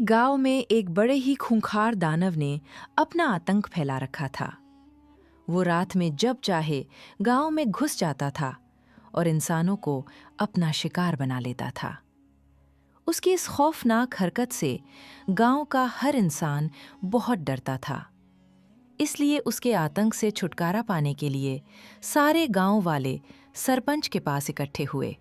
गांव में एक बड़े ही खूंखार दानव ने अपना आतंक फैला रखा था। वो रात में जब चाहे गांव में घुस जाता था और इंसानों को अपना शिकार बना लेता था। उसकी इस खौफनाक हरकत से गांव का हर इंसान बहुत डरता था। इसलिए उसके आतंक से छुटकारा पाने के लिए सारे गांव वाले सरपंच के पास इकट्ठे हुए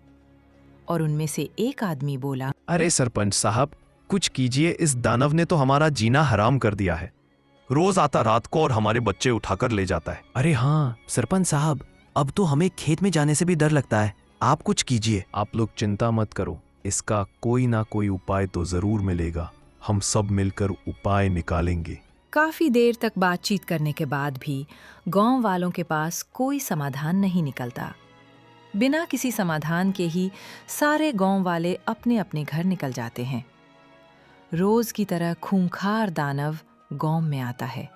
और उनमें से एक आदमी बोला, अरे सरपंच साहब, कुछ कीजिए। इस दानव ने तो हमारा जीना हराम कर दिया है। रोज आता रात को और हमारे बच्चे उठाकर ले जाता है। अरे हाँ सरपंच साहब, अब तो हमें खेत में जाने से भी डर लगता है। आप कुछ कीजिए। आप लोग चिंता मत करो, इसका कोई ना कोई उपाय तो जरूर मिलेगा। हम सब मिलकर उपाय निकालेंगे। काफी देर तक बातचीत करने के बाद भी गांव वालों के पास कोई समाधान नहीं निकलता। बिना किसी समाधान के ही सारे गांव वाले अपने अपने घर निकल जाते हैं। रोज की तरह खूंखार दानव गांव में आता है।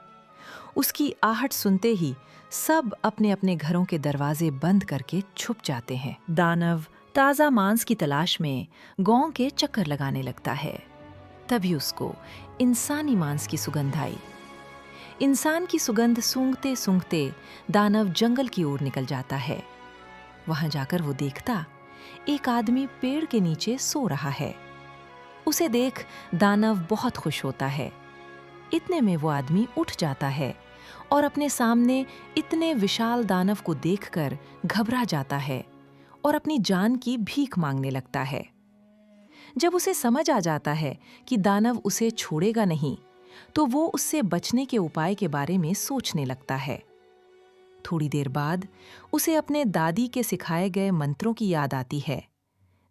उसकी आहट सुनते ही सब अपने अपने घरों के दरवाजे बंद करके छुप जाते हैं। दानव ताजा मांस की तलाश में गांव के चक्कर लगाने लगता है। तभी उसको इंसानी मांस की सुगंध आई। इंसान की सुगंध सूंघते सूंघते दानव जंगल की ओर निकल जाता है। वहां जाकर वो देखता, एक आदमी पेड़ के नीचे सो रहा है। उसे देख दानव बहुत खुश होता है। इतने में वो आदमी उठ जाता है और अपने सामने इतने विशाल दानव को देखकर घबरा जाता है और अपनी जान की भीख मांगने लगता है। जब उसे समझ आ जाता है कि दानव उसे छोड़ेगा नहीं, तो वो उससे बचने के उपाय के बारे में सोचने लगता है। थोड़ी देर बाद उसे अपने दादी के सिखाए गए मंत्रों की याद आती है,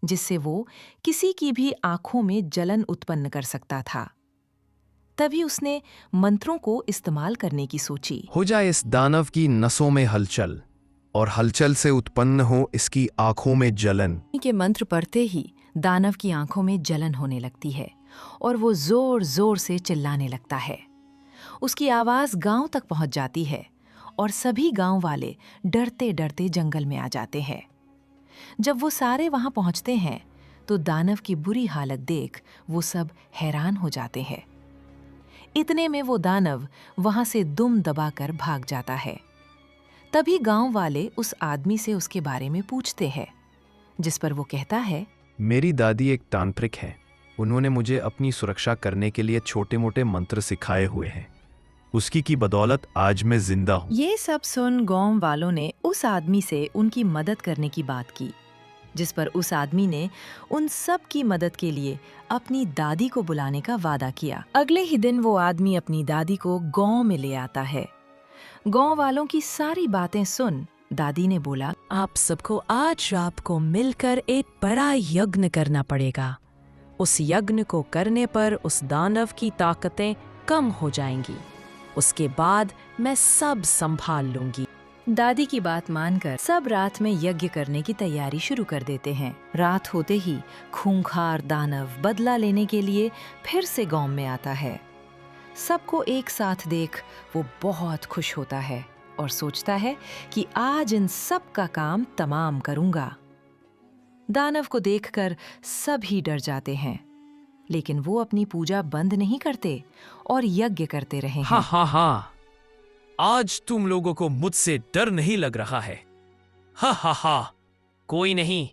जिससे वो किसी की भी आंखों में जलन उत्पन्न कर सकता था। तभी उसने मंत्रों को इस्तेमाल करने की सोची। हो जाए इस दानव की नसों में हलचल, और हलचल से उत्पन्न हो इसकी आंखों में जलन। के मंत्र पढ़ते ही दानव की आंखों में जलन होने लगती है और वो जोर जोर से चिल्लाने लगता है। उसकी आवाज गांव तक पहुंच जाती है और सभी गांव वाले डरते डरते जंगल में आ जाते हैं। जब वो सारे वहां पहुंचते हैं तो दानव की बुरी हालत देख वो सब हैरान हो जाते हैं। इतने में वो दानव वहां से दुम दबाकर भाग जाता है। तभी गांव वाले उस आदमी से उसके बारे में पूछते हैं, जिस पर वो कहता है, मेरी दादी एक तांत्रिक है। उन्होंने मुझे अपनी सुरक्षा करने के लिए छोटे मोटे मंत्र सिखाए हुए हैं। उसकी की बदौलत आज मैं जिंदा हूँ। ये सब सुन गांव वालों ने उस आदमी से उनकी मदद करने की बात की, जिस पर उस आदमी ने उन सब की मदद के लिए अपनी दादी को बुलाने का वादा किया। अगले ही दिन वो आदमी अपनी दादी को गांव में ले आता है। गांव वालों की सारी बातें सुन दादी ने बोला, आप सबको आज रात को मिलकर एक बड़ा यज्ञ करना पड़ेगा। उस यज्ञ को करने पर उस दानव की ताकतें कम हो जाएंगी। उसके बाद मैं सब संभाल लूंगी। दादी की बात मानकर सब रात में यज्ञ करने की तैयारी शुरू कर देते हैं। रात होते ही खूंखार दानव बदला लेने के लिए फिर से गांव में आता है। सबको एक साथ देख वो बहुत खुश होता है और सोचता है कि आज इन सब का काम तमाम करूंगा। दानव को देखकर सभी डर जाते हैं, लेकिन वो अपनी पूजा बंद नहीं करते और यज्ञ करते रहे हैं। हाँ हाँ हाँ, आज तुम लोगों को मुझसे डर नहीं लग रहा है। हा हा हा, कोई नहीं।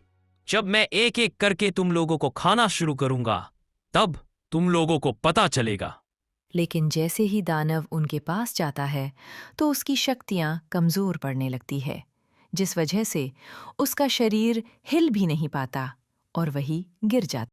जब मैं एक एक करके तुम लोगों को खाना शुरू करूंगा, तब तुम लोगों को पता चलेगा। लेकिन जैसे ही दानव उनके पास जाता है तो उसकी शक्तियां कमजोर पड़ने लगती है, जिस वजह से उसका शरीर हिल भी नहीं पाता और वही गिर जाता।